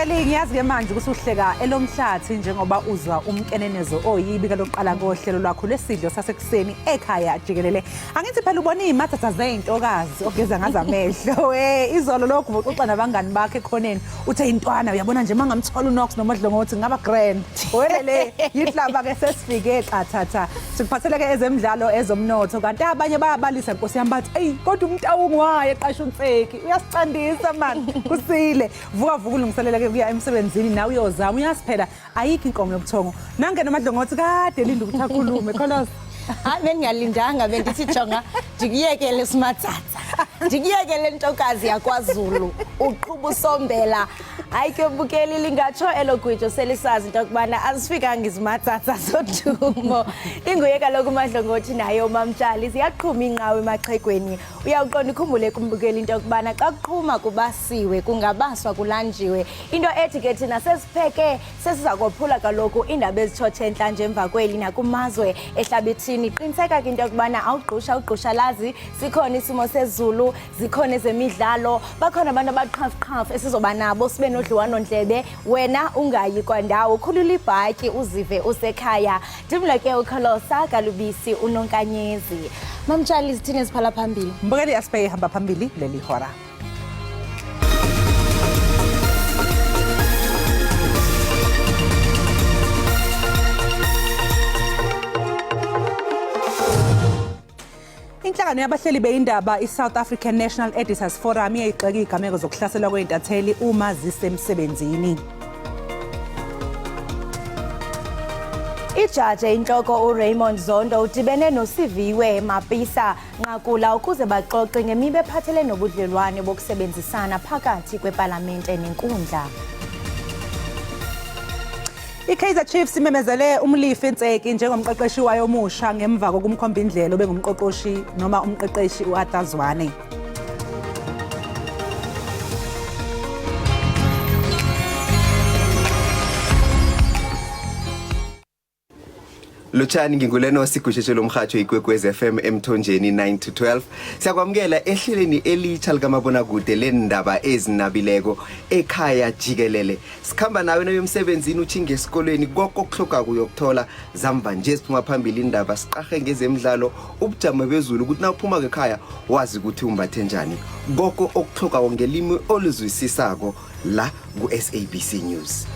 Jikeli ngiyazi ke manje kusuhleka elomhlathi njengoba uzwa umkenenezo oyibi kalokuqala kohlelo lwakho lesidlo sasekuseni ekhaya Jikelele. Angithi phela ubona imathatha zeintokazi ogeza ngazo amehlo. Izolo lokhu uxoxa nabangani bakhe ekhoneni uthe intwana uyabona nje mangamthola uNox noModlongothi ngaba grand. Welele yihlaba ke sesifike qathatha. Sikuphathele ke ezemidlalo ezomnotho kanti abanye bayabalisa Nkosi yami bathi ey kodwa umntawungu waye eqasha uNtseki uyasicandisa man kusile vuka ulungiselela ke kuya emsebenzini nawe uyozama uyasiphela ayikho inkomo yobuthongo nange noMadlongothi kade linda ukuthi akhulume kholos Hayi ngiyalindanga bendithi jonga Jikiyekele simathatha Jikiyekele intokazi yakwaZulu uqhuba usombela ayike bukeli lingatsho elogwijo selisazi into kubana azifikanga izimathatha zodumo inguyeka lokuMadlongothi nayo mamtshali siyaqhuma inqawe emaxhegweni uyaqonda ukhumbule kumbukeli into kubana xa kuqhuma kubasiwe kungabaswa kulanjiwe into ethi ke thina sesipheke sesiza kophula kaloku indaba ezithothe enhlanje emva kweli nakumazwe ehlabethini qiniseka ke into kubana awugqusha lazi sikhona isimo sezulu zikhona ezemidlalo bakhona abantu abaqhafuqhafu esizoba nabo sibe nodliwano ndlebe wena ungayi kwandawo khulula ibhaki uzive usekhaya dimla ke ukhalosa kalubisi unonkanyezi mamtshali sithini siphala phambili mbukeli asibheke hamba phambili leli hora Inhlangano yabahleli beindaba iSouth African National Editors Forum iyayigxeka igameko zokuhlaselwa kweintatheli uma zisemsebenzini. Ijaji inhloko uRaymond Zondo udibene noSiviwe Mapisa Nqakula ukuze baxoxe ngemibe ephathelene nobudlelwane bokusebenzisana phakathi kweParlamente nenkundla. Kaizer Chiefs imemezele umlifi Ntseki njengomqeqeshi wayo omusha ngemva kokumkhomba indlela obengumqoqoshi noma umqeqeshi uAtazwane. Lutshani nginguleno sigushetshela umhajo ikwekwez FM emthonjeni 9 to 12 siyakwamukela ehleleni elitsha likamabona kude lendaba ezinabileko ekhaya Jikelele sikhamba nawe nayomsebenzini uchinge esikolweni konke okuhloka kuyokuthola zamba nje siphuma phambili indaba siqahe ngezemidlalo ubujamo bezulu ukuthi nawuphuma ekhaya wazi ukuthi umbathe njani konke okuhloka ngelimi oluzwisisako la ku SABC News.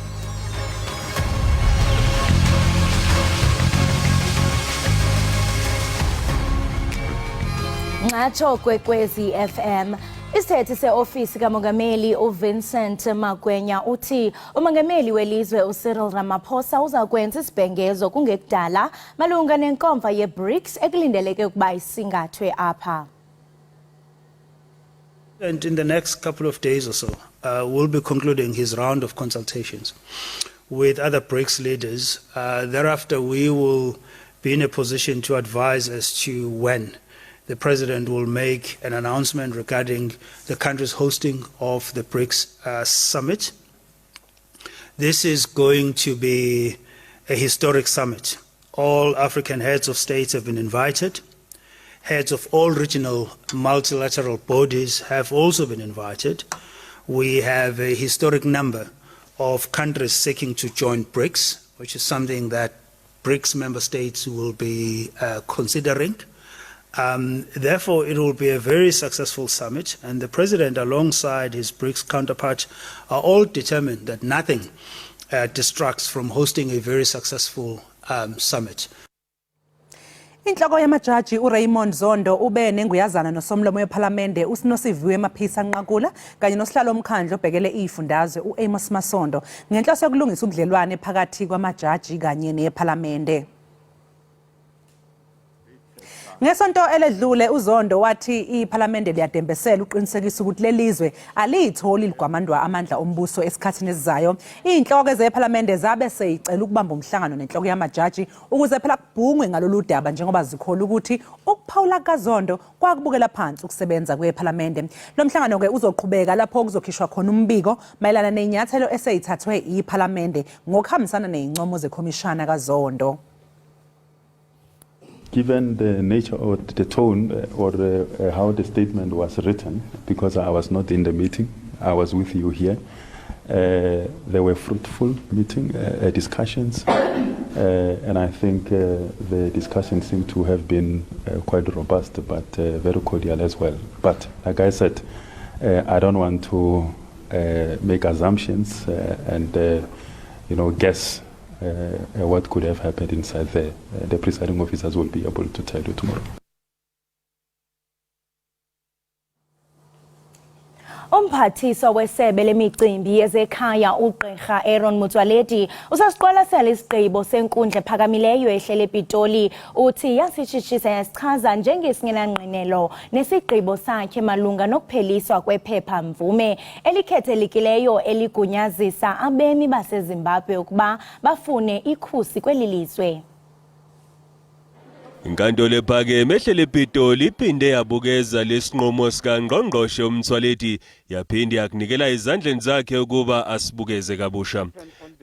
Ngatsho kwekwezi FM isithethi seofisi kamongameli uVincent Magwenya uthi umongameli welizwe uCyril Ramaphosa uzakwenza isibhengezo kungekudala malunga nenkomfa yeBrics ekulindeleke ukuba isingathwe apha. And in the next couple of days or so, we'll be concluding his round of consultations with other BRICS leaders. Thereafter, we will be in a position to advise as to when the President will make an announcement regarding the country's hosting of the BRICS summit. This is going to be a historic summit. All African heads of states have been invited. Heads of all regional multilateral bodies have also been invited. We have a historic number of countries seeking to join BRICS, which is something that BRICS member states will be considering. Therefore, it will be a very successful summit, and the President, alongside his BRICS counterpart, are all determined that nothing distracts from hosting a very successful summit. Inhloko yamajaji uRaymond Zondo ube nenguyazana nosomlomo weParlamente uSinosiviwe Mapisa Nqakula kanye nosihlalo omkhandlo obhekele izifundazwe uAmos Masondo ngenhloso yokulungisa ubudlelwane phakathi kwamajaji kanye neParlamente. Ngesonto eledlule uZondo wathi iParlamente liyadembesela uqinisekisa ukuthi lelizwe alitholi ligwamandwa amandla ombuso esikhathini esizayo. Inhloko zeParlamente zabe seyicela ukubamba umhlangano nenhloko yamajaji ukuze phela kubhungwe ngalolu daba njengoba zikhola ukuthi ukuphawula kaZondo kwakubukela phansi ukusebenza kweParlamente. Lo mhlangano ke uzoqhubeka lapho kuzokhishwa khona umbiko mayelana nenyathelo eseyithathwe iParlamente ngokuhambisana nezincomo zekhomishana kaZondo. Given the nature or the tone or how the statement was written, because I was not in the meeting, I was with you here, They were fruitful discussions, and I think the discussions seem to have been quite robust, but very cordial as well. But like I said, I don't want to make assumptions and guess what could have happened inside there. The presiding officers will be able to tell you tomorrow. Umphathiswa wesebe lemicimbi yezekhaya uGqirha Aaron Motsoaledi usasiqwalasela isigqibo senkundla ephakamileyo ehlele ePitoli uthi yasishishisa yasichaza njengesingenangqinelo nesigqibo sakhe malunga nokupheliswa kwephepha mvume elikhethelekileyo eligunyazisa abemi baseZimbabwe ukuba bafune ikhusi kweli lizwe. Inkantolo ephakeme ehlele ePitoli iphinde yabukeza lesinqumo sikaNgqongqoshe uMtsoaledi yaphinde yakunikela izandleni zakhe ukuba asibukeze kabusha.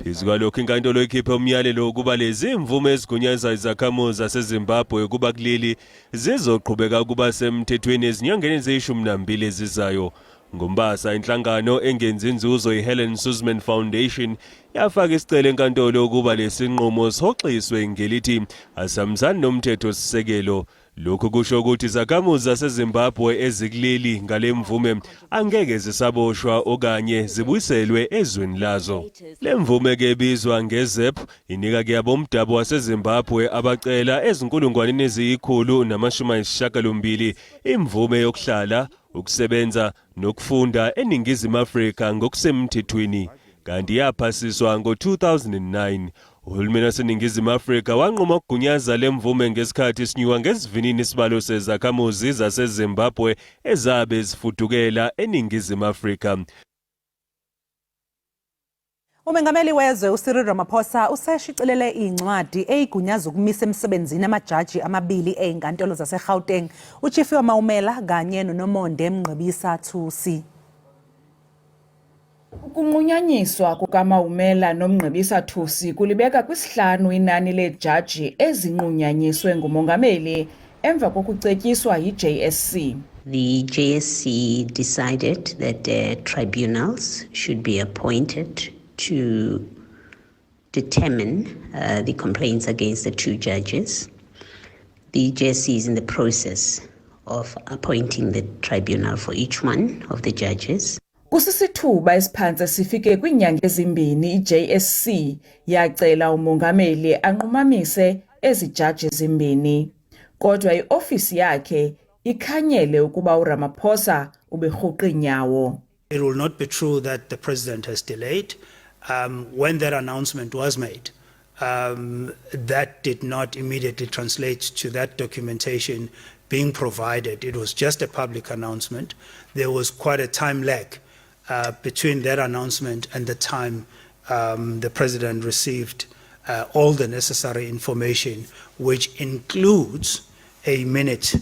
Phezu kwalokho inkantolo ikhiphe umyalelo ukuba lezi imvume ezigunyaza izakhamuzi zaseZimbabwe ukuba kuleli zizoqhubeka ukuba semthethweni ezinyangeni eziyishumi ezizayo. Ngombasa inhlangano engenzi inzuzo iHelen Suzman Foundation yafaka isicelo enkantolo ukuba lesinqumo sihoxiswe ngelithi asihambisani nomthetho sisekelo. Lokhu kusho ukuthi izakhamuzi zaseZimbabwe ezikuleli ngale mvume angeke zisaboshwa okanye zibuyiselwe ezweni lazo. Le mvume ke ebizwa ngeZEP inika ke abomdabu waseZimbabwe abacela ezinkulungwaneni eziyi180 imvume yokuhlala, ukusebenza nokufunda eNingizimu Afrika ngokusemthethweni. Kanti yaphasiswa ngo-2009. Uhulumeni waseNingizimu Afrika wanquma ukugunyaza le mvume ngesikhathi sinyuka ngesivinini isibalo sezakhamuzi zaseZimbabwe ezabe zifudukela eNingizimu Afrika. Umengameli wezwe uCyril Ramaphosa useshicilele incwadi eyigunyaza ukumisa emsebenzini amajaji amabili einkantolo zaseGauteng, uChief Maumela kanye noNomonde Mngqibisa Thusi. Ukunqunyanyiswa kukaMaumela noMngqibisa Thusi kulibeka kwisihlanu inani lejaji ezinqunyanyiswe ngumongameli emva kokucetyiswa yiJSC. The JSC decided that tribunals should be appointed to determine the complaints against the two judges. The JSC is in the process of appointing the tribunal for each one of the judges. Kusisithuba esiphantse sifike kwiinyanga ezimbini iJSC yacela umongameli anqumamise ezi jaji zimbini. Kodwa iofisi yakhe ikhanyele ukuba uRamaphosa uberhuqa inyawo. It will not be true that the president has delayed. When that announcement was made, that did not immediately translate to that documentation being provided. It was just a public announcement. There was quite a time lag between that announcement and the time the president received all the necessary information, which includes a minute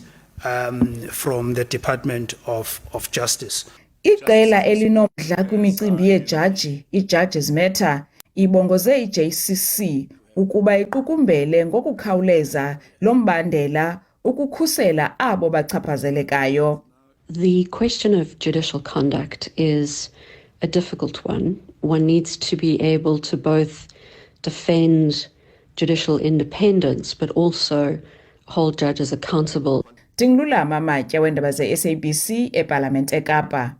from the Department of Justice. Iqela elinomdla kwimicimbi yejaji, iJudges Matter, ibongoze iJCC ukuba iqukumbele ngokukhawuleza lo mbandela ukukhusela abo bachaphazelekayo. The question of judicial conduct is a difficult one. One needs to be able to both defend judicial independence but also hold judges accountable. Dinglulama Matya weendaba ze-SABC eParlament eKapa.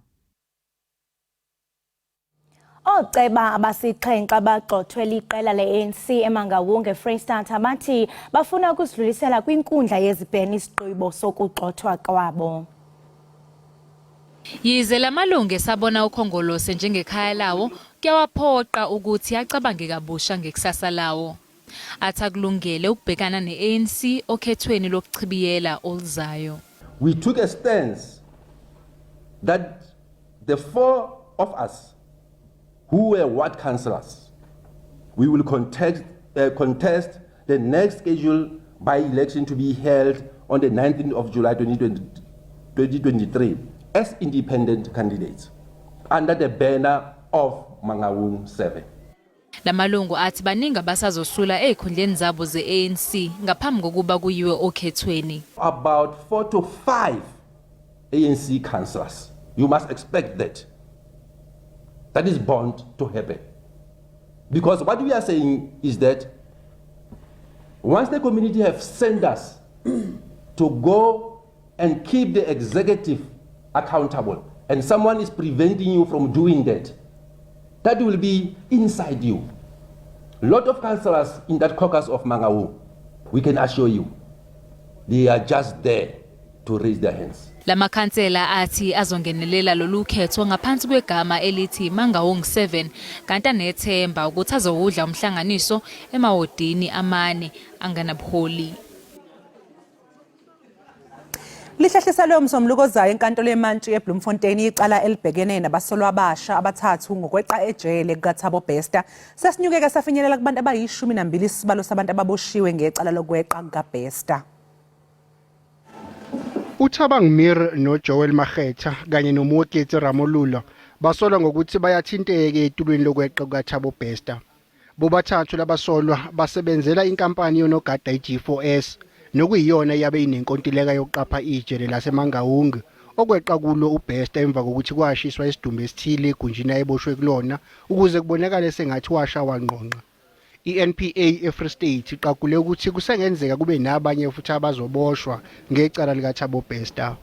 Ooceba abasixhenxe abagxothwe liqela le-ANC eMangaung eFreystata bathi bafuna ukusidlulisela kwinkundla yezibheno isigqibo sokugxothwa kwabo. Yize lamalungu esabona ukhongolose njengekhaya lawo kuyawaphoqa ukuthi acabange kabusha ngekusasa lawo. Athakulungele ukubhekana ne-ANC okhethweni lokuchibiyela oluzayo. We took a stance that the four of us who were ward councillors, we will contest the next scheduled by-election to be held on the 19th of July 2023 as independent candidates under the banner of Mangaung 7. Lamalungu athi baningi basazosula ezikhundleni zabo ze-ANC ngaphambi kokuba kuyiwe okhethweni. About 4 to 5 ANC councillors. You must expect that. That is bound to happen. Because what we are saying is that once the community have sent us to go and keep the executive accountable, and someone is preventing you from doing that, that will be inside you. A lot of councillors in that caucus of Mangaung, we can assure you, they are just there to raise their hands. La makhansela athi azongenelela lolu khetho ngaphansi kwegama elithi Mangaung 7 kanti anethemba ukuthi azowudla umhlanganiso emawodini amane anganabuholi. Lihlehlisa lo msombuluko ozayo enkantolo yemantshi eBloemfontein icala elibhekene nabasolwa abasha abathathu ngokweqa ejele kukaThabo Bester. Sesinyukeke safinyelela kubantu abayi12 isibalo sabantu ababoshiwe ngecala lokweqa kukaBester. Uthabang Mir noJoel Makhetha kanye noMoketsi Ramolulo basolwa ngokuthi bayathinteka etulweni lokweqa kukaThabo Bester. Bobathathu labasolwa basebenzela inkampani yonogada iG4S nokuyiyona yabe inenkontileka yokuqapha ijele laseMangaung okweqa kulo uBester emva kokuthi kwashiswa isidumbu esithile egunjini ayeboshwe kulona ukuze kubonakale sengathi washawa ngqonqa. iNPA eFree State iqaqule ukuthi kusengenzeka kube nabanye futhi abazoboshwa ngecala likaThabo Bester.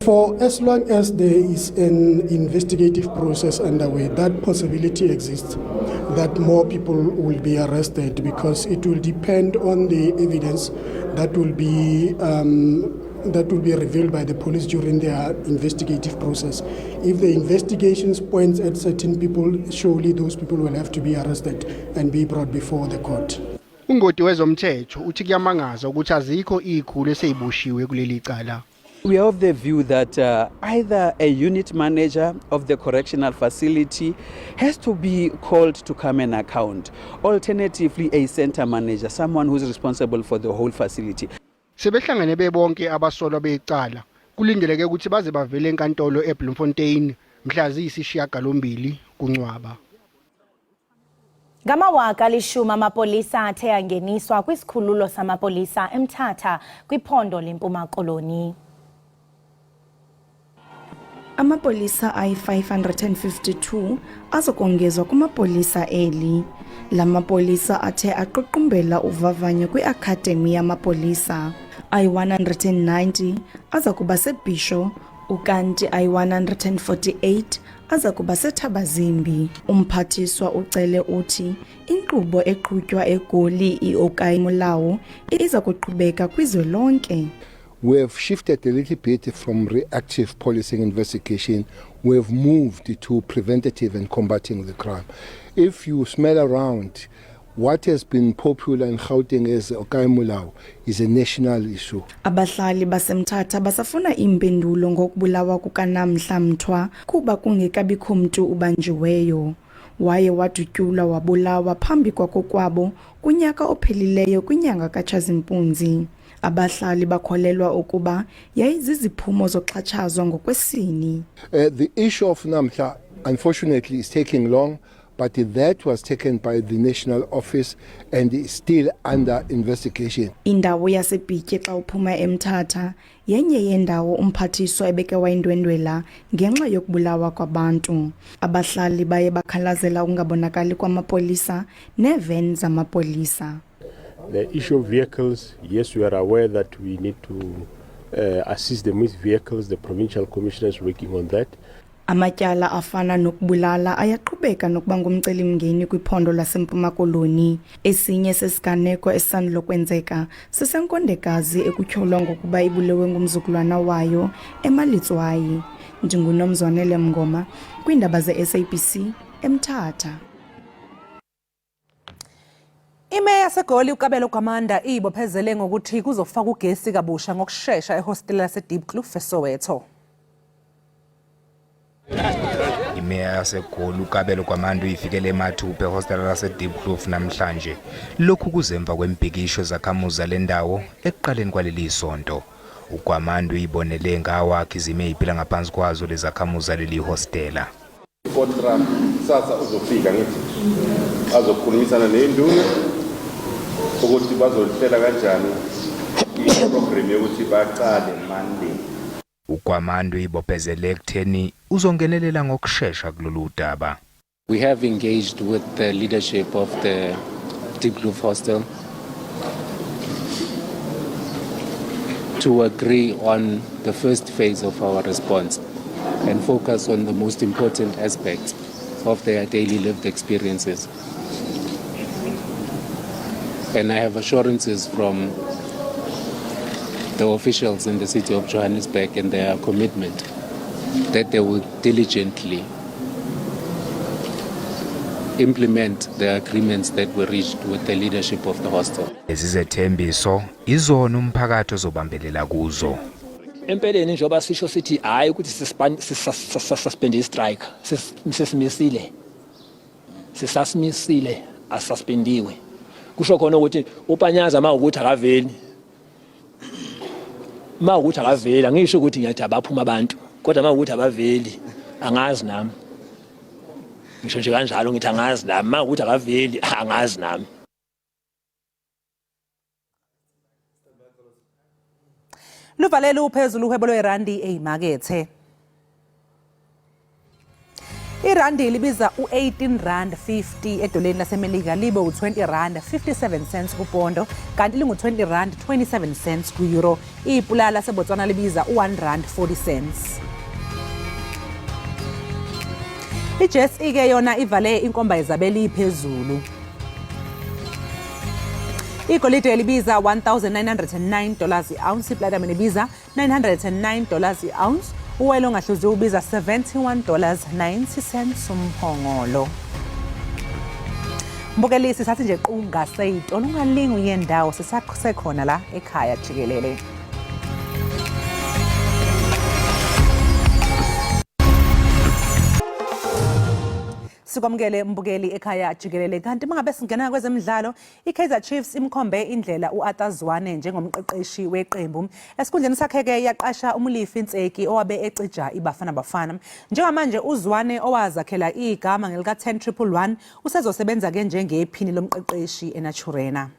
For as long as there is an investigative process underway, that possibility exists that more people will be arrested because it will depend on the evidence that will be revealed by the police during their investigative process. If the investigations points at certain people, surely those people will have to be arrested and be brought before the court. Ungoti wezomthetho uthi kuyamangaza ukuthi azikho ikhulu eseyiboshiwe kuleli cala. We are of the view that either a unit manager of the correctional facility has to be called to come and account. Alternatively, a center manager, someone who is responsible for the whole facility. Sebehlangene bebonke abasolwa becala kulindeleke ukuthi baze bavele enkantolo eBloemfontein mhla ziyisishiyagalombili kuNcwaba. Ngamawaka lishumi amapolisa athe angeniswa kwisikhululo samapolisa eMthatha kwiphondo leMpuma Koloni. Amapolisa ayi-552 azokongezwa kumapolisa eli. Lamapolisa athe aqoqumbela uvavanyo kwi-Academy yamapolisa. Ayi-190 azakuba seBhisho, ukanti ayi-148 azakuba seThabazimbi. Umphathiswa ucele uthi inkqubo eqhutywa eGoli iOkayi Mulawu iza kuqhubeka kwizwe lonke. We have shifted a little bit from reactive policing investigation. We have moved to preventative and combating the crime. If you smell around, what has been popular in Gauteng as Okayi Mulawu is a national issue. Abahlali baseMthatha basafuna impendulo ngokubulawa kukaNamhla Mthwa kuba kungekabikho mntu ubanjiweyo. Waye wadutyulwa wabulawa phambi kwakokwabo kunyaka ophelileyo kwinyanga kaTshazimpunzi. Abahlali bakholelwa ukuba yayiziziphumo zoxhatshazwa ngokwesini. The issue of Namhla unfortunately is taking long, but that was taken by the national office and is still under investigation. Indawo yaseBhitye xa uphuma eMthatha yenye yendawo umphathiswa ebeke wayindwendwela ngenxa yokubulawa kwabantu. Abahlali baye bakhalazela ukungabonakali kwamapolisa neven zamapolisa. The issue of vehicles, yes, we are aware that we need to assist them with vehicles. The provincial commissioner is working on that. Amatyala afana nokubulala ayaqhubeka nokuba ngumcelimngeni kwiphondo laseMpuma Koloni. Esinye sesiganeko esisandlokwenzeka sisenkondekazi ekutyholwa ngokuba ibulewe ngumzukulwana wayo eMalitswayi. NdinguNomzwanele Mngoma kwiindaba zeSABC eMthatha. Imeya yaseGoli uKabelo Kamanda ibophezele ngokuthi kuzofaka ugesi kabusha ngokusheshsha ehostela laseDeepkloof eSoweto. Imeya yaseGoli uKabelo Kamanda uyifikele eMathupha ehostela laseDeepkloof namhlanje. Lokhu kuzemva kwembhikisho zakhamuza lendawo ekuqaleni kwaleli isonto. uKamanda uyibonele ngawakhe izime iphila ngaphansi kwazo lezakhamuza leli hostela. Kontra sasa uzofika ngithi azokhulumisana nenduna ukuthi bazolihlela kanjani iprogram yokuthi baqale Monday. uKamanda uyibophezele ekutheni uzongenelela ngokusheshsha kulolu daba. We have engaged with the leadership of the Deep Blue Hostel to agree on the first phase of our response and focus on the most important aspects of their daily lived experiences. And I have assurances from the officials in the city of Johannesburg and their commitment that they will diligently implement the agreements that were reached with the leadership of the hostel. Ezizethembiso izona umphakathi ozobambelela kuzo. Empeleni njengoba sisho sithi hayi ukuthi suspend strike sesimisile asuspendiwe kusho khona ukuthi upanyaza mawukuthi akaveli angisho ukuthi ngiyathi abaphuma abantu kodwa mawukuthi abaveli angazi nami ngisho nje kanjalo ngithi angazi nami mawukuthi akaveli angazi nami. Luvalele uphezulu uhwebo lwerandi ezimakethe. Irandi libiza u18.50 edoleni laseMelika libe u20.57 kupondo kanti lingu20.27 ku-euro. Ipula laseBotswana libiza u1.40. IJSE ke yona ivale inkomba yezabeli iphezulu. Igolide libiza $1,909 i-ounce, iplatinum libiza $909 i-ounce, uwelo ngahluziwe ubiza $71.90 umphongolo. Mbukelisi sathi nje qunga seyitolo ungalingi uyendawo sisakhona la ekhaya Jikelele. Sikwamukele mbukeli ekhaya Jikelele. Kanti mangabe singena kwezemidlalo, iKaizer Chiefs imkhombe indlela uAtazwane njengomqeqeshi weqembu. Esikhundleni sakhe ke yaqasha umlifi Ntseki owabe ecija iBafana Bafana. Njengamanje uZwane owazakhela igama ngelika 10-111 usezosebenza ke njengephini lomqeqeshi eNaturena.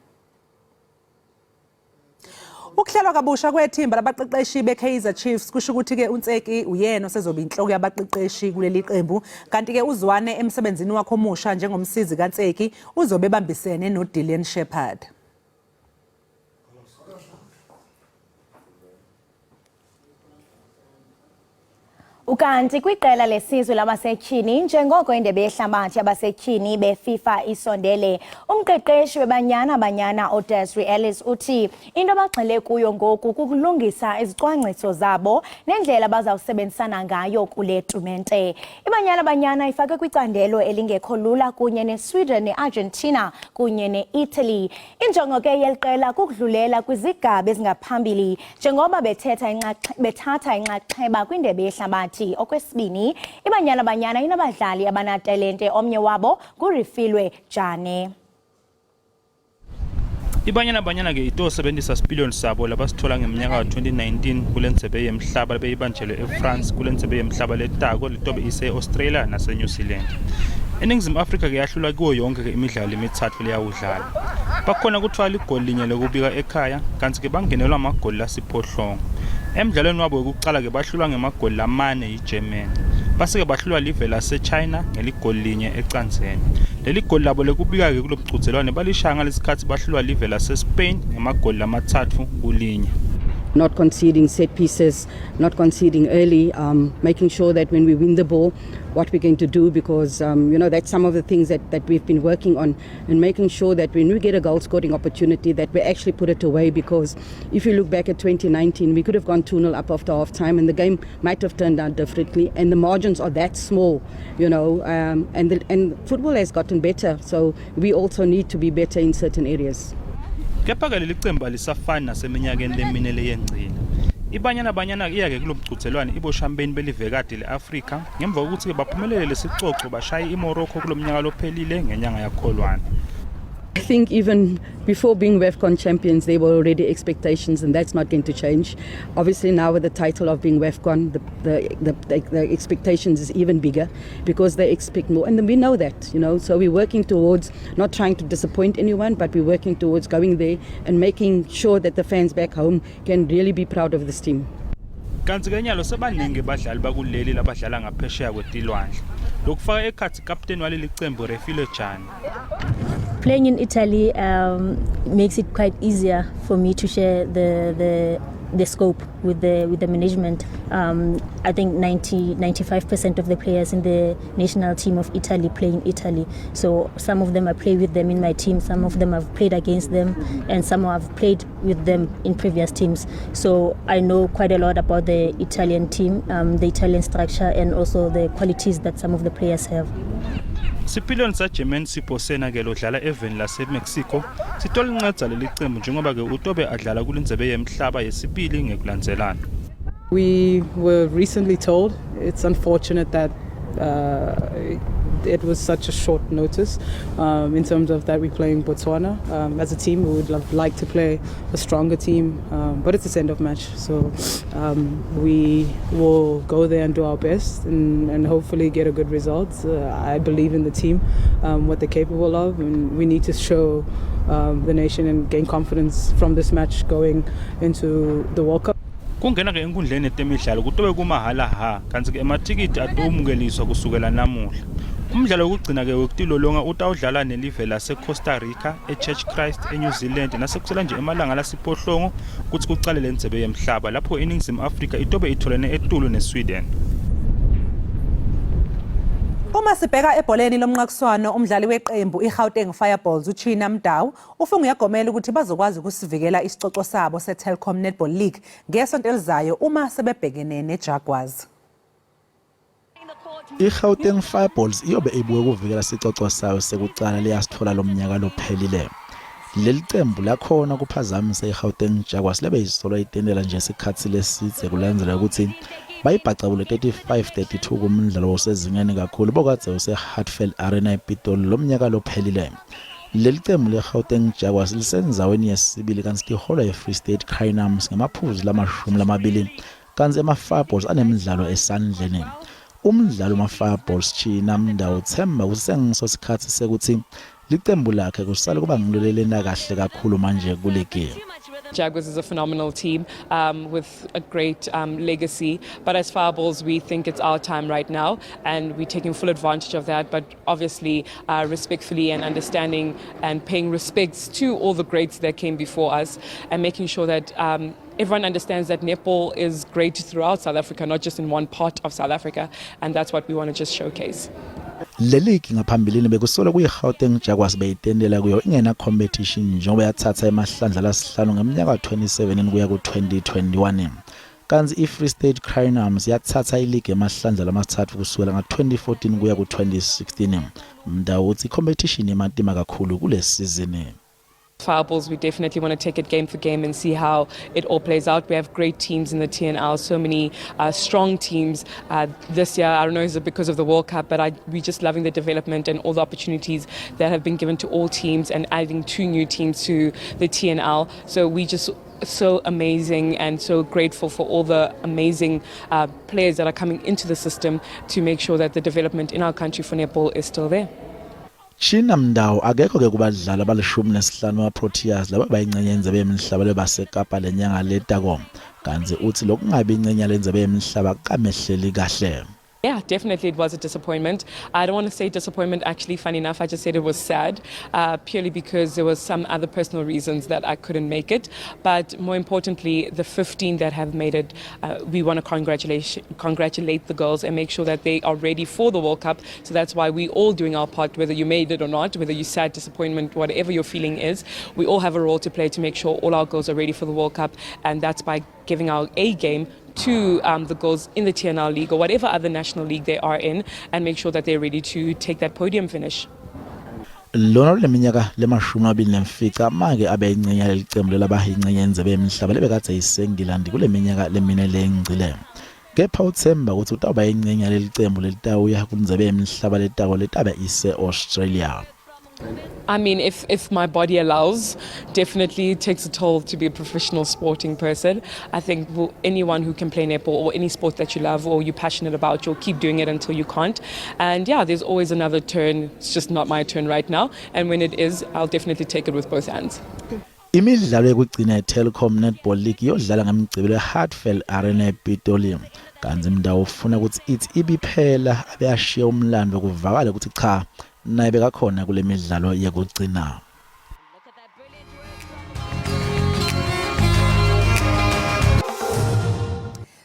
Ukuhlelwa kabusha kwethimba labaqeqeshi beKaizer Chiefs kusho ukuthi ke uNtseki uyena osezoba inhloko yabaqeqeshi kuleli qembu kanti ke uZwane emsebenzini wakhe omusha njengomsizi kaNtseki uzobe bambisene noDillian Shepherd. Ukanti kwiqela lesizwe labasetyhini njengoko indebe yehlabathi yabasetyhini beFIFA isondele umqeqeshi webanyana uDesiree Ellis uthi into abagxile kuyo ngoku kukulungisa izicwangciso zabo nendlela bazawusebenzisana ngayo kule tumente. Ibanyana ifake kwicandelo elingekho lula kunye neSweden, neArgentina kunye neItaly. Injongo ke yeliqela kukudlulela kwizigaba ezingaphambili njengoba bethatha inxaxheba kwindebe yehlabathi. Okwesibini, ibanyana inabadlali abanatalente, omnye wabo nguRifilwe Jane. Ibanyana ke itosebenzisa sipiliyoni sabo labasithola ngeminyaka ka-2019 kulendebe yemhlaba beyibanjelwe eFrance kulendebe yemhlaba letako letobe ise-Australia nase-New Zealand. ENingizimu Afrika ke yahlula kuwo yonke ke imidlalo emithathu leyawudlala. Bakhona kuthiwa ligoli linye lokubika ekhaya kanti ke bangenelwa amagoli lasiphohlongo. Emidlalweni wabo wokuqala ke bahlulwa ngemagoli lamane yiGermany. Base ke bahlulwa live laseChina ngeligoli linye ecanzeni. Leli goli labo lekubika ke kulobugcuthelwane balishaya ngalesikhathi bahlulwa live laseSpain ngemagoli lamathathu kulinye. Not conceding set pieces, not conceding early, making sure that when we win the ball, what we're going to do, because that's some of the things that we've been working on, and making sure that when we get a goal scoring opportunity that we actually put it away, because if you look back at 2019 we could have gone 2-0 up after half time and the game might have turned out differently, and the margins are that small, and football has gotten better, so we also need to be better in certain areas. Kepha ke leli qembu lisafana naseminyakeni leminele yengcina. Ibanyana iyake kulobugcuthelwane iboshambeni belivekade leAfrika ngemva kokuthi baphumelele lesixoxo bashaye iMorocco kulomnyaka lophelile ngenyanga yakholwane. I think even before being WAFCON champions, there were already expectations, and that's not going to change. Obviously, now with the title of being WAFCON, the expectations is even bigger because they expect more, and we know that, So we're working towards not trying to disappoint anyone, but we're working towards going there and making sure that the fans back home can really be proud of this team. Kanti ke nyalo sebaningi badlali bakuleli labadlala ngaphesheya kwetilwandle. lokufaka ekhathi captain waleli qembu Refilo Jani. Playing in Italy makes it quite easier for me to share the scope with the management. I think 95% of the players in the national team of Italy play in Italy. So some of them I play with them in my team, some of them I've played against them, and some I've played with them in previous teams. So I know quite a lot about the Italian team, the Italian structure, and also the qualities that some of the players have. Sipiliyoni saGerman Siphosena ke lodlala eveni laseMexico sithola incedza leli qembu njengoba ke uTobe adlala kulendlebe yemhlaba yesibili ngekulandzelana. We were recently told it's unfortunate that it was such a short notice in terms of that we're playing Botswana. As a team, we would like to play a stronger team, but it's a send-off match. So we will go there and do our best and hopefully get a good result. I believe in the team, what they're capable of, and we need to show the nation and gain confidence from this match going into the World Cup. Kungena ke enkundleni etemidlalo kutobe kumahala ha kanti ke ematikiti atumukeliswa kusukela namuhla. Umdlalo wokugcina ke wokutilolonga utawudlala nelive laseCosta Rica, eChurch Christ, eNew Zealand nasekusela nje emalanga lasiphohlongo kuthi kucale lendlebe yemhlaba lapho iNingizimu Afrika itobe itholene eTulu neSweden. Uma sibheka ebholeni lomnqakiswano umdlali weqembu iGauteng Fireballs uChina Mdawu ufunga uyagomela ukuthi bazokwazi ukusivikela isicoco sabo seTelkom Netball League ngesonto elizayo uma sebebhekene neJaguars. iGauteng Fireballs iyobe ibuye ukuvikela isicoco sayo sekucala leyasithola lomnyaka lophelile. Leli qembu lakhona kuphazamisa iGauteng Jaguars lebe isolo itendela nje isikhathi lesithe kulandzela ukuthi bayibhacabule 35-32 kumdlalo osezingeni kakhulu bokade useHartfield Arena ePitoli lomnyaka lophelile. Leli qembu leGauteng Jaguars lisenzaweni yesibili kanti lihola eFree State Crinums ngamaphuzu lamashumi kanti ama-Fireballs anemidlalo esandleni. Umdlalo wama-Fireballs China Mdawu uthemba kusengiso sikhathi sekuthi liqembu lakhe kusale kuba ngilolelena kahle kakhulu manje kuligi. Jaguars is a phenomenal team with a great legacy, but as Fireballs we think it's our time right now and we're taking full advantage of that, but obviously respectfully and understanding and paying respects to all the greats that came before us and making sure that everyone understands that netball is great throughout South Africa, not just in one part of South Africa, and that's what we want to just showcase. Leliki ngaphambilini bekusola kuyiGauteng Jaguars beyitendela kuyo ingena competition njengoba yathatha emahlandla lasihlanu ngeminyaka 27 kuya ku2021. Kanti iFree State Crinums yathatha ileague emahlandla lamathathu kusukela nga2014 kuya ku2016. Mdawu uthi competition ematima kakhulu kule season. Fireballs, we definitely want to take it game for game and see how it all plays out. We have great teams in the TNL, so many strong teams. This year, I don't know, is it because of the World Cup, but we're just loving the development and all the opportunities that have been given to all teams and adding 2 new teams to the TNL. So we just so amazing and so grateful for all the amazing players that are coming into the system to make sure that the development in our country for netball is still there. China Mdawu akekho ke kubadlali abali15 waProteas laba bayingcenye yendlebe yemhlaba lebaseKapa lenyanga leTakom kanti uthi lokungabi ingcenye lendlebe yemhlaba kamehleli kahle. Yeah, definitely it was a disappointment. I don't want to say disappointment, actually, funny enough, I just said it was sad, purely because there was some other personal reasons that I couldn't make it. But more importantly, the 15 that have made it, we want to congratulate the girls and make sure that they are ready for the World Cup. So that's why we're all doing our part, whether you made it or not, whether you're sad, disappointment, whatever your feeling is. We all have a role to play to make sure all our girls are ready for the World Cup. And that's by giving our A game to the girls in the TNL League or whatever other national league they are in and make sure that they're ready to take that podium finish. Lona leminyaka le25 manje abeyingcenye lelicembu labahingcenye yendlebe yemhlaba lebekade isengilandi kule minyaka lemine lengcile. Kepha uthemba ukuthi utaba yingcenye lelicembu lelitawuya kundzebe yemhlaba letako letabe ise Australia. I mean, if my body allows, definitely it takes a toll to be a professional sporting person. I think anyone who can play netball or any sport that you love or you're passionate about, you'll keep doing it until you can't. And yeah, there's always another turn. It's just not my turn right now. And when it is, I'll definitely take it with both hands. Imidlalo yokugcina eTelkom Netball League yodlala ngemigcibelo eHartfield Arena ePitoli. kanti imdawo ufuna ukuthi ithi ibiphela abeyashiya umlando kuvakala ukuthi cha naye bekakhona kule midlalo yekugcina.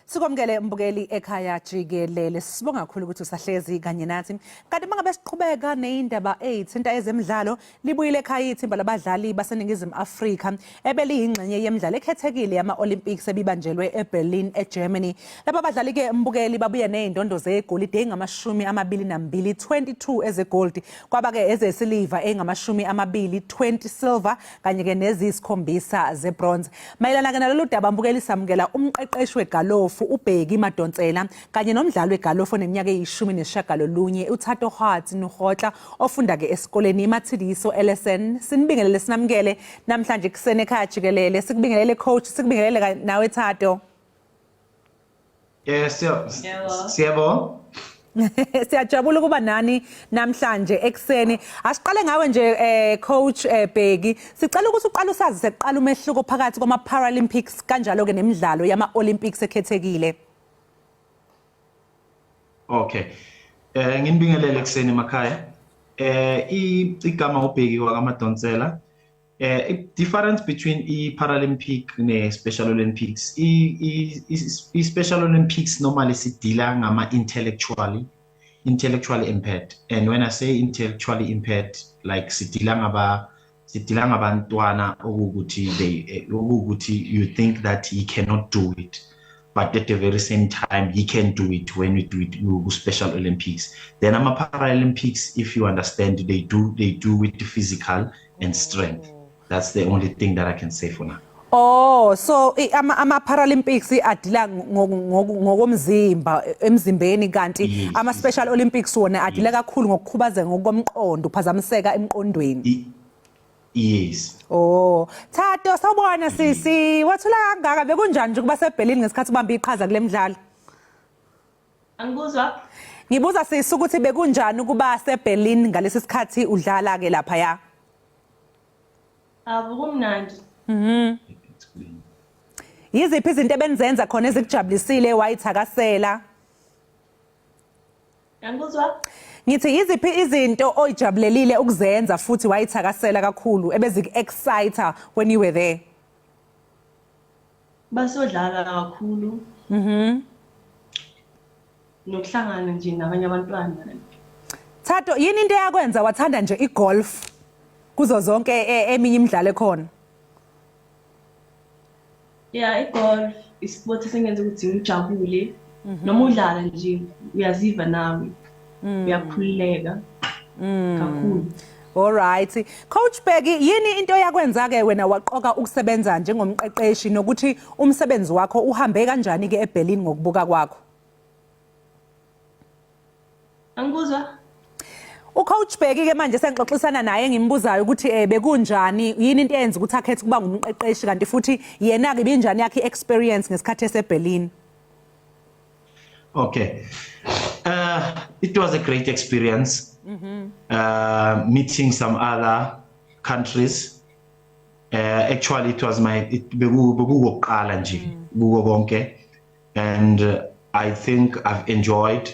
Sikwamukele mbukeli ekhaya jikelele. Sibonga kakhulu ukuthi usahlezi kanye nathi. Kanti mangabe siqhubeka neindaba ethinta ezemidlalo, libuyile ekhaya ithimba labadlali baseningizimu Afrika ebeliyingxenye yemidlalo ekhethekile yama-Olympics ebibanjelwe eBerlin eGermany. Laba badlali ke mbukeli babuye nezindondo zegolide engamashumi 22 ezegoldi. Kwaba ke ezesiliva engamashumi 20 silver kanye ke nezisikhombisa zebronze. Mayelana ke nalolu daba mbukeli samukela umqeqeshi wegalofu ubheki Madonsela kanye nomdlali wegalofu oneminyaka eyi-19 uThato Hart Nuhotla ofunda ke esikoleni iMathidiso LSN. Sinibingelele sinamukele namhlanje kusene ekhaya jikelele. Sikubingelele coach, sikubingelele nawe Thato. Siyabonga. Siyajabula ukuba nani namhlanje ekseni. Asiqale ngawe nje coach Bheki. Sicela ukuthi uqale usazise kuqala umehluko phakathi kwama Paralympics kanjalo ke nemidlalo yama Olympics ekhethekile. Okay. Nginibingelele ekseni emakhaya. Igama uBheki kwaMadonsela. Difference between i-Paralympic ne-Special Olympics. I-Special Olympics normally sidila ngama intellectually impaired. And when I say intellectually impaired, like sidila ngabantwana ukuthi you think that he cannot do it, but at the very same time he can do it when we do it with Special Olympics. Then Paralympics, if you understand, they do with the physical and strength. That's the only thing that I can say for now. Oh, so ama Paralympics adila ngokomzimba emzimbeni kanti ama Special Olympics wona adila kakhulu ngokukhubazeka ngokomqondo, uphazamiseka emqondweni. Yes. Oh, Thato sawubona sisi, wathula kangaka bekunjani nje kuba seBerlin ngesikhathi ubamba iqhaza kule midlalo? Angibuzwa? Ngibuza sisi ukuthi bekunjani ukuba seBerlin ngalesi sikhathi udlala ke lapha ya? Abukumnandi. Yiziphi izinto ebenzenza khona ezikujabulisile wayithakasela? Angibuzwa? Ngithi yiziphi izinto oyijabulelile ukuzenza futhi wayithakasela kakhulu ebezik-excite when you were there? Basodlala kakhulu. Nokuhlangana nje nabanye abantwana. Thato, yini into yakwenza wathanda nje igolf kuzo zonke eminye imidlalo ekhona? Yeah, igolf isport esengenza ukuthi ngijabule. Noma udlala nje uyaziva nawe. Uyakhululeka kakhulu. Alright. Coach Bheki, yini into yakwenza ke wena waqoka ukusebenza njengomqeqeshi nokuthi umsebenzi wakho uhambe kanjani ke eBerlin ngokubuka kwakho? Angibuzwa? Ucoach Bheki ke manje sengixoxisana naye ngimbuzayo ukuthi bekunjani, yini into eyenza ukuthi akhethe kuba ngumqeqeshi kanti futhi yena ke binjani yakhe experience ngesikhathi eseBerlin? Okay. It was a great experience. Meeting some other countries. Actually, it was bekuqala nje kuko konke, and I think I've enjoyed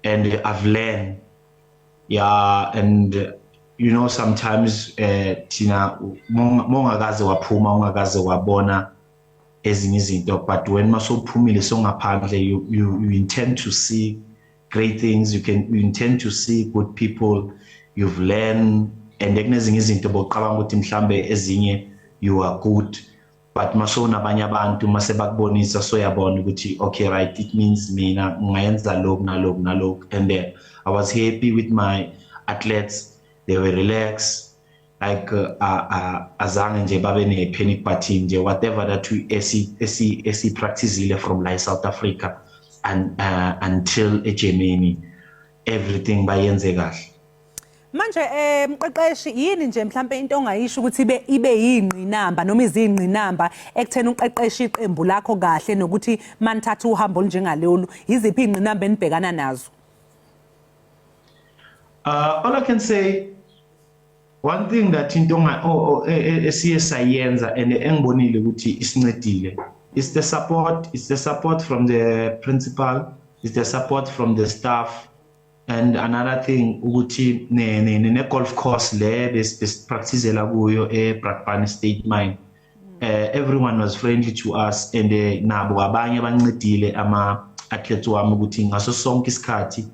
and I've learned. Yeah, and you know, sometimes Tina mongakaze waphuma ungakaze wabona ezinye izinto, but when masophumile songaphandle you intend to see great things, you intend to see good people, you've learned, and ekunezinye izinto boqabanga ukuthi mhlambe ezinye you are good, but masona abanye abantu mase bakubonisa so yabona ukuthi okay right, it means mina ngayenza lokhu nalokhu, and I was happy with my athletes. They were relaxed, like azange nje babe ne panic button nje, whatever that we esi practice from like South Africa and until Germany, everything bayenze kahle. Manje mqeqeshi yini nje mhlambe into ongayisho ukuthi ibe yingqinamba noma izingqinamba ekuthena uqeqeshi iqembu lakho kahle nokuthi manithatha uhambo njengalolu, yiziphi ingqinamba enibhekana nazo? All I can say, one thing that into esiye sayenza and engibonile ukuthi isincedile It's the support from the principal, it's the support from the staff. And another thing, ukuthi ne golf course le practicela kuyo Brakpan State Mine. Everyone was friendly to us, and nabo abanye abancedile ama athletes wami ukuthi ngaso sonke isikhathi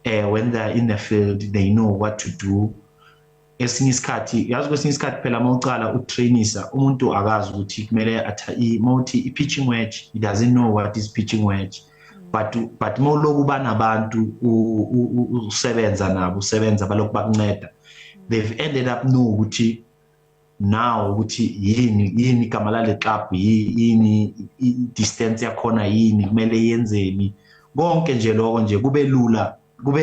when they're in the field they know what to do. Esinye isikhathi yazi kwesinye isikhathi phela mawuqala utrainisa umuntu akazi ukuthi kumele mawuthi i-pitching wedge, he doesn't know what is pitching wedge. But mawuloku banabantu usebenza nabo usebenza balokhu bakunceda, they've ended up know ukuthi now ukuthi yini igama lale club, yini distance yakhona, yini kumele yenzeni, konke nje lokho nje kube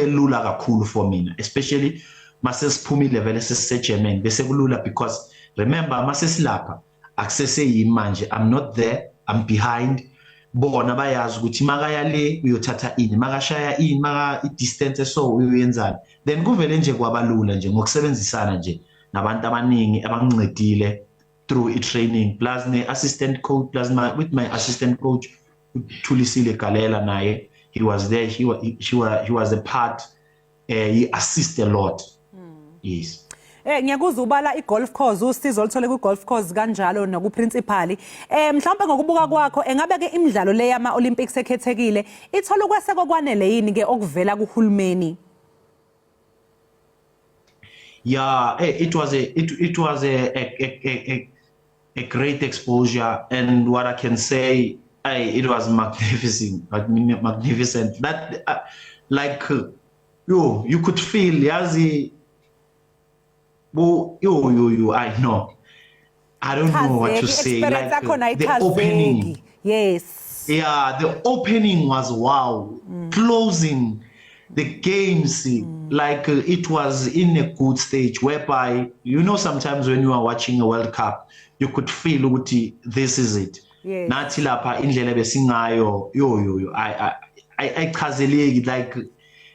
lula kakhulu for mina, especially masesiphuma level esese-Germany bese kulula, because remember masesilapha akuseseyimi manje, I'm not there, I'm behind. Bona bayazi ukuthi makaya le uyothatha ini, makashaya ini, maka i-distance so uyenzani, then kuvele nje kwabalula nje ngokusebenzisana nje nabantu abaningi abangincedile through i-training, plus ne-assistant coach, plus with my assistant coach Thulisile Galela naye, he was there, he was a part, he assist a lot. Yes. Ngiyakuzwa ubala i-golf course, usizo oluthole ku-golf course kanjalo naku-principal. Mhlawumbe ngokubuka kwakho engabe ke imidlalo le yama Olympics ekhethekile ithola ukweseka kwanele yini ke okuvela kuhulumeni? Yeah, it was a great exposure, and what I can say, it was magnificent. That you could feel yazi. I know. I don't know what to say. Like the opening. Yes. Yeah, the opening was wow. Closing the games, like it was in a good stage whereby, sometimes when you are watching a World Cup, you could feel ukuthi this is it. Yes. Nathi lapha indlela besingayo I chazeleki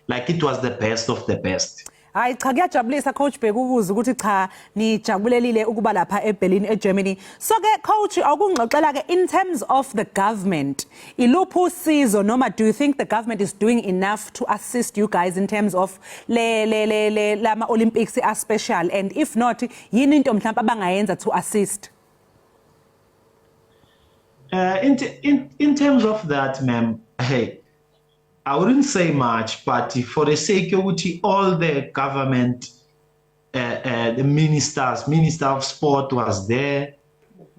like it was the best of the best. Hayi cha kuyajabulisa coach Bheka ukuza ukuthi cha nijabulelile ukuba lapha eBerlin eGermany. So ke coach awukungxoxela ke in terms of the government, iluphi usizo noma do you think the government is doing enough to assist you guys in terms of lama Olympics are special, and if not yini into mhlawumbe abangayenza to assist? In terms of that, ma'am, hey, I wouldn't say much, but for the sake of all the government, the Minister of Sport was there,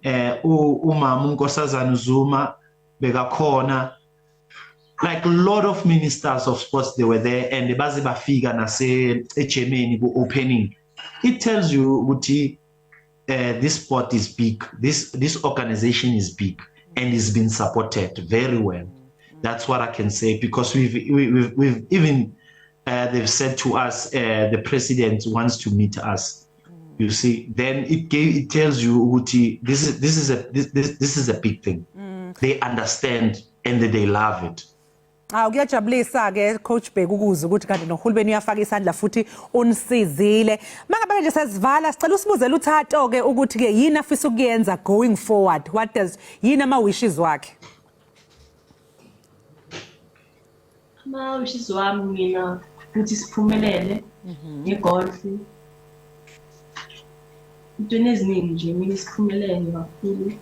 Nkosazana Zuma, Begakhona, like a lot of ministers of sports, they were there, and the Baziba figure na say Germany opening. It tells you this sport is big, this organization is big, and it's been supported very well. That's what I can say, because we've even they've said to us the president wants to meet us. You see, then it tells you this is a big thing. They understand and they love it. Kuyajabulisa ke coach Bheka ukuza ukuthi kanti nohulumeni uyafaka isandla futhi unisizile. Mangabe nje sesivala sicela usibuzele uThato ke ukuthi ke yini afisa ukuyenza going forward. What does yini ama wishes wakhe? Wishes wami mina ukuthi siphumelele ngegolf. Into eziningi nje mina siphumelele kakhulu.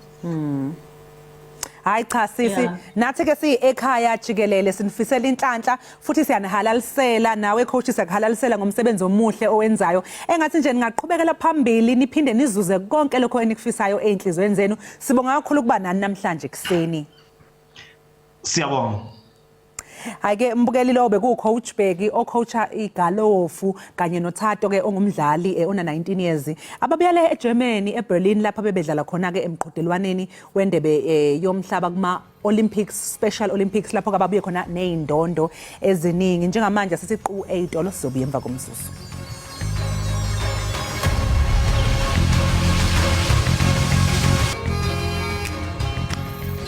Hayi cha sisi nathi ke si ekhaya Jikelele sinifisela inhlanhla futhi siyanihalalisela nawe coach siyakuhalalisela ngomsebenzi omuhle owenzayo. Engathi nje ningaqhubekela phambili niphinde nizuze konke lokho enikufisayo einhlizweni zenu. Sibonga kakhulu kuba nani namhlanje kuseni. Siyabonga. Hayike mbukeli lo beku coach Bheki ocoacha igalofu kanye noThato ke ongumdlali ona 19 years ababuyele eGermany eBerlin lapha bebedlala khona ke emqhudelwaneni wendebe yomhlaba kuma Olympics, Special Olympics lapho ababuye khona nezindondo eziningi njengamanje sisiqu 8 olosobuye emva komsusu.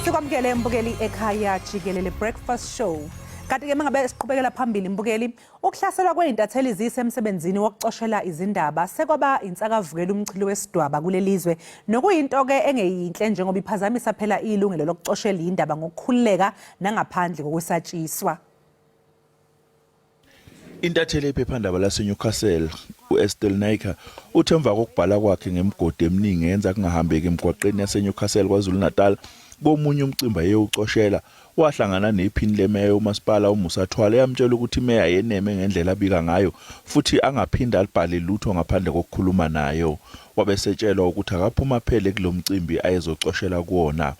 Sikwamkele mbukeli ekhaya Jikelele breakfast show. Kanti ke mangabe siqhubekela phambili mbukeli, ukuhlaselwa kweintatheli zisemsebenzini wokucoshela izindaba sekwaba insakavukela umchilo wesidwaba kulelizwe nokuyinto ke engeyinhle njengoba iphazamisa phela ilungelo lokucoshela indaba ngokukhululeka nangaphandle kokwesatshiswa. Intatheli ephephandaba laseNewcastle uEstelle Naika uthemva kokubhala kwakhe ngemigodi eminingi yenza kungahambeki emgwaqeni yaseNewcastle kwaZulu Natal komunye umcimbi ayewucoshela wahlangana nephini lemeya uMasipala uMusathwala yamtshela ukuthi imeya yeneme ngendlela abika ngayo futhi angaphinda alibhale lutho ngaphandle kokukhuluma nayo wabesetshelwa ukuthi akaphuma phele kulomcimbi ayezocoshela kuona.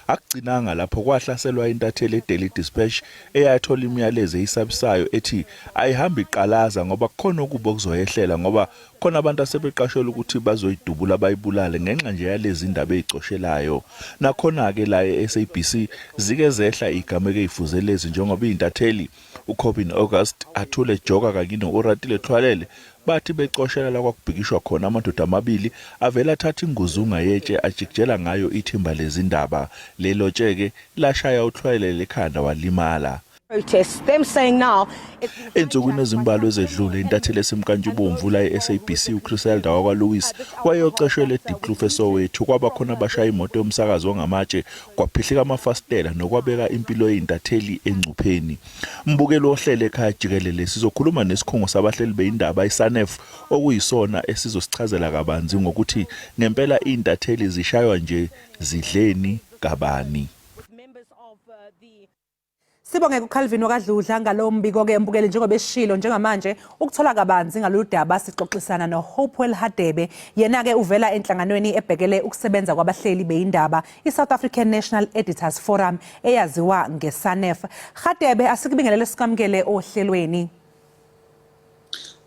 Akugcinanga lapho kwahlaselwa intatheli eDaily Dispatch eyathola imiyalezo eyisabisayo ethi ayihambi iqalaza ngoba kukhona ukuba okuzoyehlela ngoba khona abantu asebeqashelwa ukuthi bazoyidubula bayibulale ngenxa nje yalezi indaba ezicoshelayo. Nakhona ke la eSABC zike zehla igama ezifuzelezi njengoba intatheli uCobin August athule joka kanye noRatile Thwalele bathi becoshela la kwakubhikishwa khona amadoda amabili avela thatha inguzunga yetshe ajikjela ngayo ithimba lezindaba lelo tsheke lashaya uThwalele ekhanda walimala. Them saying now Ensukwini ezimbalwa ezedlule intatheli esemkantshubomvu la eSABC uChriselda wakwaLouis wayoceshela eDiepkloof eSoweto kwaba khona abashaya imoto yomsakazo ongamatshe kwaphihlika amafastela nokwabeka impilo yeintatheli engcupheni. Mbukelo ohlele ekhaya Jikelele sizokhuluma nesikhungo sabahleli beindaba iSANEF okuyisona esizosichazela kabanzi ngokuthi ngempela intatheli zishaywa nje zidleni kabani. Sibonge kuCalvin wakadludla ngalo mbiko ke mbukele njengoba eshilo njengamanje ukuthola kabanzi ngaludaba sixoxisana noHopewell Hadebe yena ke uvela enhlanganweni ebhekele ukusebenza kwabahleli beindaba iSouth African National Editors Forum eyaziwa ngeSANEF. Hadebe asikubingelele sikamkele ohlelweni.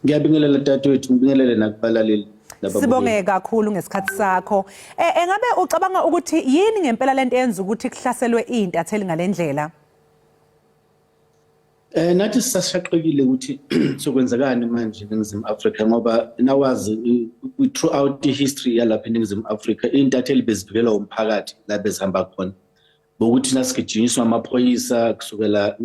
Ngiyabingelela dadewethu ngibingelele nakubalaleli. Sibonge kakhulu ngesikhathi sakho. Engabe ucabanga ukuthi yini ngempela lento eyenza ukuthi kuhlaselwe intatheli ngalendlela? Nathi sisashaqekile ukuthi sokwenzakani manje eNingizimu Afrika ngoba nawazi throughout the history yalapha eNingizimu Afrika intatheli bezivikelwa umphakathi la bezihamba khona. Bokuthi nasigijinyiswa amaphoyisa kusukela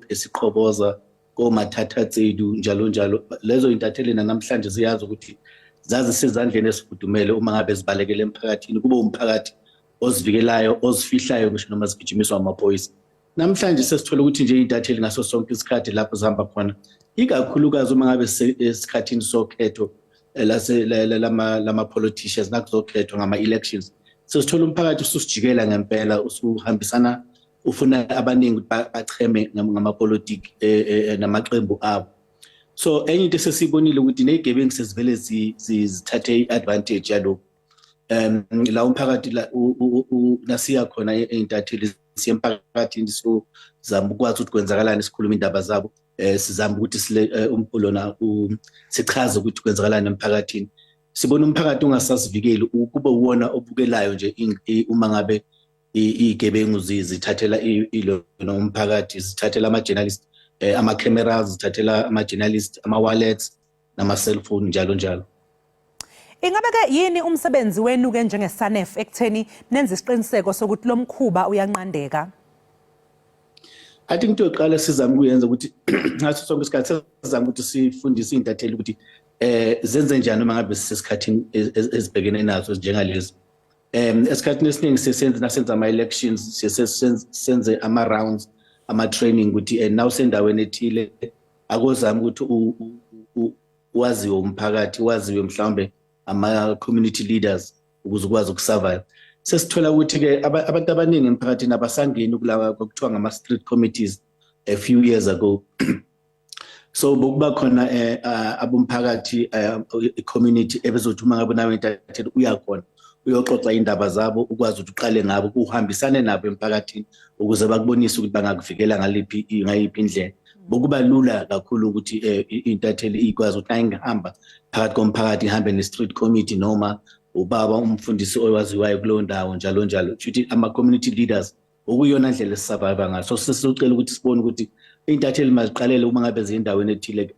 esiqhoboza komathatha tsedu njalo njalo lezo intatheli namhlanje ziyazi ukuthi zazi sezandleni esifudumele uma ngabe zibalekele emphakathini kube umphakathi ozivikelayo ozifihlayo ngisho noma zigijinyiswa amaphoyisa. Namhlanje sesithola ukuthi nje intatheli ngaso sonke isikhathi lapho zihamba khona ikakhulukazi uma ngabe esikhathini sokhetho lama politicians nakuzokhethwa ngama elections sesithola umphakathi ususijikela ngempela usuhambisana ufuna abaningi ukuthi bacheme ngama politics namaqembu abo. So enye into sesibonile ukuthi nezigebengu sesivele zithathe iadvantage yalo la umphakathi nasiya khona eintatheli siyemphakathini sizama ukwazi ukuthi kwenzakalani sikhuluma indaba zabo sizama ukuthi sile umpulona sichaze ukuthi kwenzakalani emphakathini sibona umphakathi ungasasivikeli kube uwona obukelayo nje uma ngabe izigebengu zithathela ilo nomphakathi zithathela ama journalists ama cameras zithathela ama journalists ama wallets nama cellphone njalo njalo. Ingabe ke yini umsebenzi wenu ke njengeSANEF ekutheni nenze isiqiniseko sokuthi lo mkhuba uyanqandeka? I think into yokuqala sizama ukuyenza ukuthi ngaso sonke isikhathi sizama ukuthi sifundise intatheli ukuthi zenze njani uma ngabe sisesikhathini ezibhekene nazo njengalezi. Esikhathini esiningi sisenza ama elections sisenze ama rounds ama training ukuthi now sendaweni ethile akozama ukuthi waziwe umphakathi waziwe mhlawumbe ama community leaders ukuze ukwazi ukusurvive. Sesithola ukuthi ke abantu abaningi emphakathini abasangeni ukulawa kwakuthiwa ngama street committees a few years ago. So bokuba khona abomphakathi community ebezothi uma ngabe nawe intatheli uyakhona uyoxoxa indaba zabo ukwazi ukuthi uqale ngabo uhambisane nabo emphakathini ukuze bakubonise ukuthi bangakuvikela ngayiphi indlela. Bokuba lula kakhulu ukuthi intatheli ikwazi ukuthi ayingahamba phakathi komphakathi ihambe ne street committee noma ubaba umfundisi owaziwayo kulo ndawo njalo njalo. Futhi ama community leaders okuyona ndlela esisurvive ngayo. So sisocela ukuthi sibone ukuthi intatheli maziqalele uma ngabe zindaweni ethile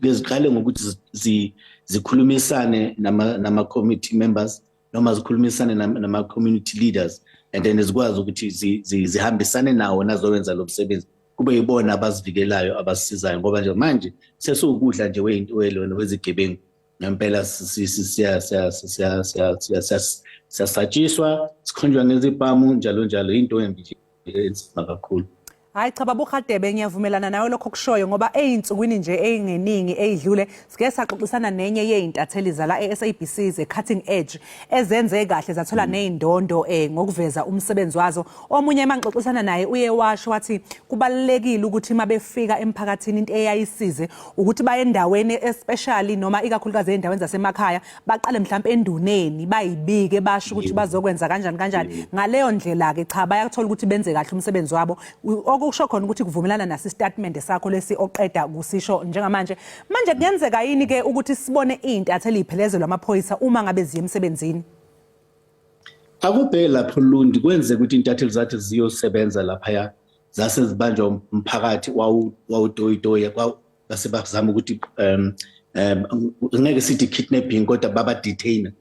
keziqale ngokuthi zikhulumisane nama committee members noma zikhulumisane nama community leaders and then zikwazi ukuthi zihambisane nawo nazowenza lo msebenzi kube yibona abazivikelayo abasisizayo ngoba nje manje sesukudla nje welona wezigebengu ngempela siyasatshiswa sikhonjwa ngezibhamu njalo into embi nje enzima kakhulu. Hayi cha baba uHadebe ngiyavumelana nawe lokho kushoyo ngoba eyinsukwini nje eyingeningi eyidlule sike saxoxisana nenye yeintatheli zala eSABC ze cutting edge ezenze kahle zathola nezindondo ngokuveza umsebenzi wazo. Omunye emangixoxisana naye uye washo wathi kubalekile ukuthi mabefika emphakathini into eyayisize ukuthi baye endaweni especially noma ikakhulukazi endaweni zasemakhaya baqale mhlawumbe enduneni bayibike basho ukuthi bazokwenza kanjani ngaleyo ndlela ke cha bayathola ukuthi benze kahle umsebenzi wabo. Okusho khona ukuthi kuvumelana nasi statement sakho lesi oqeda kusisho njengamanje manje kuyenzeka yini ke ukuthi sibone izintatheli iphelezelwa amaphoyisa uma ngabe ziye emsebenzini? Akubheke lapho Lundi kwenze ukuthi intatheli zathi ziyosebenza lapha zase zibanjwa umphakathi wawutoyitoya base bazama ukuthi ngeke sithi kidnapping kodwa baba detain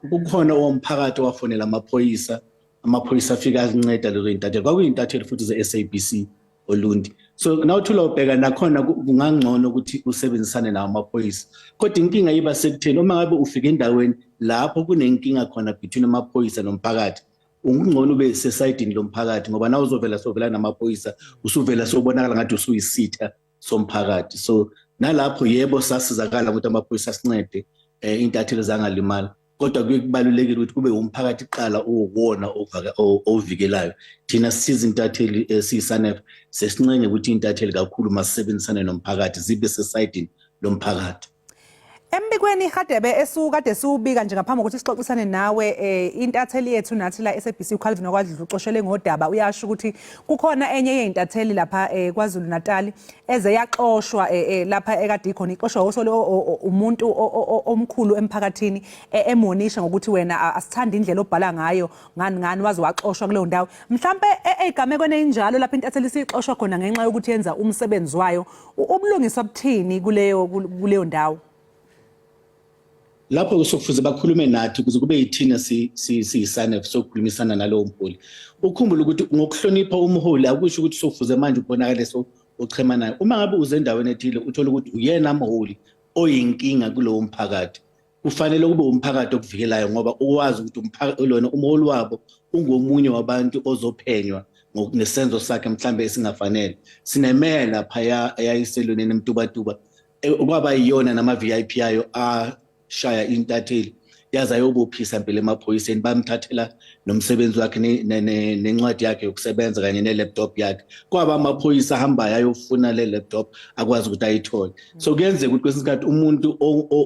kukhona omphakathi wafonela amaphoyisa afika azinceda lezo intatheli kwakuyintatheli futhi ze-SABC oLundi. So nawuthula ubheka nakhona kungangcono ukuthi usebenzisane nawo amaphoyisa kodwa inkinga yiba sekutheni uma ngabe ufika endaweni lapho kunenkinga khona between amaphoyisa nomphakathi ungcono ube sesayidini lomphakathi ngoba nawo uzovela namaphoyisa usuvela sobonakala ngathi usuyisitha somphakathi. So nalapho yebo sasizakala ukuthi amaphoyisa asincede intatheli zangalimala kodwa kubalulekile ukuthi kube umphakathi iqala uwona ovikelayo. Thina sisiza intatheli esiyisanef sesincenye ukuthi intatheli kakhulu masisebenzisane nomphakathi zibe sesayidini lomphakathi. Embikweni Hadebe esukade siubika nje ngaphambi kokuthi sixoxisane nawe intatheli yethu nathi la SABC uCalvin okwadlula uxoshele ngodaba uyasho ukuthi kukhona enye yeintatheli lapha kwaZulu Natal eze yaxoshwa lapha ekade ikhona ixoshwa osolo umuntu omkhulu emphakathini emonisha ngokuthi wena asithanda indlela obhala ngayo ngani wazi waxoshwa kuleyo ndawo mhlambe egamekweni enjalo lapha intatheli sixoshwa khona ngenxa yokuthi yenza umsebenzi wayo ubulungiswa buthini kuleyo ndawo. Lapho kusokufuze bakhulume nathi ukuze kube yithina siyisanef sokukhulumisana nalowo mholi. Ukhumbule ukuthi ngokuhlonipha umholi akusho ukuthi sokufuze manje ubonakale ochema naye. Uma ngabe uze endaweni ethile uthola ukuthi uyena mholi oyinkinga kulowo mphakathi. Kufanele kube umphakathi okuvikelayo ngoba ukwazi ukuthi umphakathi lona umholi wabo ungomunye wabantu ozophenywa ngokunesenzo sakhe mhlambe esingafanele. Sinemela phaya eyayiselweni nemtubatuba kwaba yiyona nama VIP yayo shaya intatheli yaza yobuphisa impela emaphoyiseni bamthathela nomsebenzi wakhe nencwadi yakhe yokusebenza kanye nelaptop yakhe kwaba amaphoyisa ahambayo ayofuna le laptop akwazi ukuthi ayithole. So kuyenzeka ukuthi kwesinkathi umuntu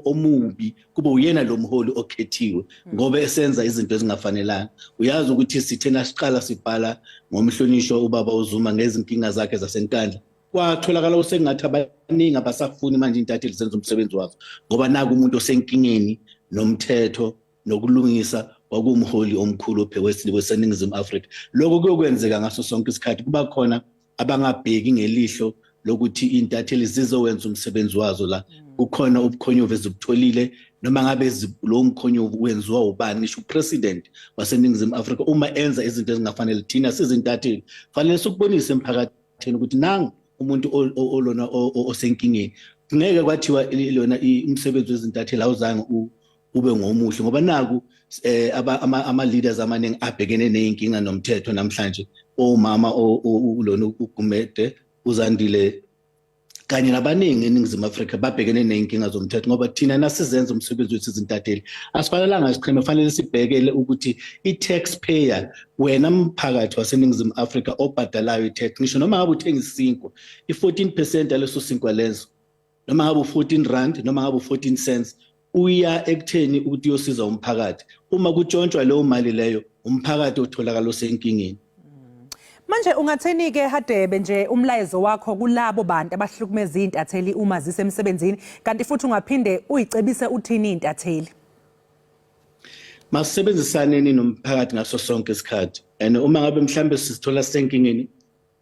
omubi kube uyena lo mholi okhethiwe ngoba esenza izinto ezingafanelanga. Uyazi ukuthi sithena siqala sibhala ngomhlonisho ubaba uZuma ngezinkinga zakhe zasenkandla kwatholakala usengathi abaningi abasafuni manje intatheli zenza umsebenzi wazo ngoba naku umuntu osenkingeni nomthetho nokulungisa kwakumholi omkhulu weseningizimu Afrika. Lokho kuyokwenzeka ngaso sonke isikhathi kuba khona abangabheki ngelihlo lokuthi intatheli zizowenza umsebenzi wazo la kukhona ubukhonyovu ezibutholile noma ngabe lo mkhonyovu wenziwa ubani nisho upresident waseningizimu Afrika uma enza izinto ezingafanele thina sizintatheli fanele sikubonise emphakathini ukuthi nangu umuntu olona osenkingeni ngeke kwathiwa lona umsebenzi wezintatheli awuzange ube ngomuhle ngoba naku ama leaders amaningi abhekene nezinkinga nomthetho namhlanje omama lona uGumede uZandile kanye nabaningi eningizimu Afrika babhekene nezinkinga zomthetho ngoba thina nasizenza umsebenzi wethu izintatheli asifanelanga siqheme fanele sibhekele ukuthi i-taxpayer wena mphakathi waseningizimu Afrika obhadalayo i-tax ngisho noma ngabe uthenga isinkwa i-14% yaleso sinkwa lezo noma ngabe u14 rand noma ngabe u14 cents uya ekutheni ukuthi uyosiza umphakathi uma kutshontshwa leyo mali leyo umphakathi otholakala osenkingeni. Manje ungatheni ke Hadebe nje umlayezo wakho kulabo bantu abahlukumeza izintatheli uma zisemsebenzini kanti futhi ungaphinde uyicebise uthini izintatheli? Masebenzisane nomphakathi ngaso sonke isikhathi and uma ngabe mhlambe sisithola senkingeni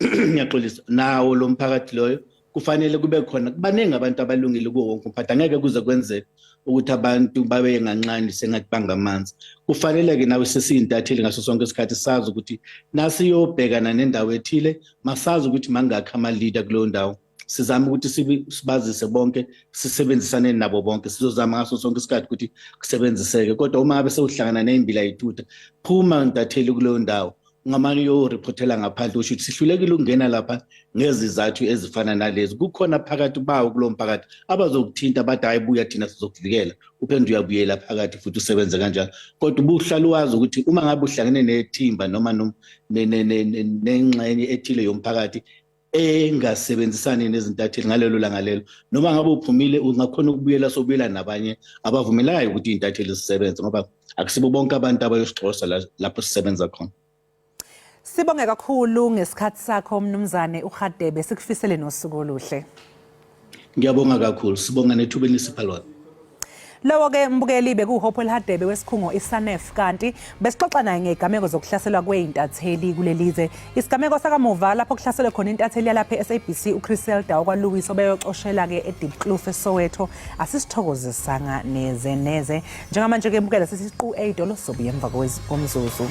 ngiyaxolisa nawo lo mphakathi loyo kufanele kube khona kubaningi abantu abalungile kuwo wonke umphathi angeke kuze kwenzeke ukuthi abantu babe nganxani sengathi bangamanzi kufanele ke nawe sesiyintatheli ngaso sonke isikhathi sazi ukuthi nasiyobhekana nendawo ethile masazi ukuthi mangakho ama leader kuleyo ndawo sizama ukuthi sibazise bonke sisebenzisane nabo bonke sizozama ngaso sonke isikhathi ukuthi kusebenziseke kodwa uma ngabe sewuhlangana nezimbila yithutha phuma ntatheli kuleyo ndawo ngamani yo reportela ngaphandle usho ukuthi sihlulekile ukungena lapha ngezizathu ezifana nalezi kukhona phakathi bawo kulomphakathi abazokuthinta bathi hayibuya thina sizokuvikela uphinde uyabuyela phakathi futhi usebenze kanjalo kodwa ubuhlala wazi ukuthi uma ngabe uhlangene nethimba noma nengxenye ethile yomphakathi engasebenzisani nezintatheli ngalelo langa lelo noma ngabe uphumile ungakhona ukubuyela sobuyela nabanye abavumelayo ukuthi intatheli zisebenze ngoba akusibo bonke abantu abayosixhosa lapho sisebenza khona. Sibonge kakhulu ngesikhathi sakho mnumzane uHadebe sikufisele nosuku oluhle. Ngiyabonga kakhulu sibonga nethuba elisipha lona. Lowo ke mbukeli bekuHopho eLhadebe wesikhungo iSanef kanti besixoxa naye ngegameko zokuhlaselwa kweintatheli kulelize. Isigameko sakamuva lapho kuhlaselwe khona intatheli yalapha eSABC uChrysel Dawo kwaLuwis obeyoxoshela ke eDipkloof eSoweto asisithokozisanga neze njengamanje ke mbukela sesiqu 8 sobuye emva komzuzu.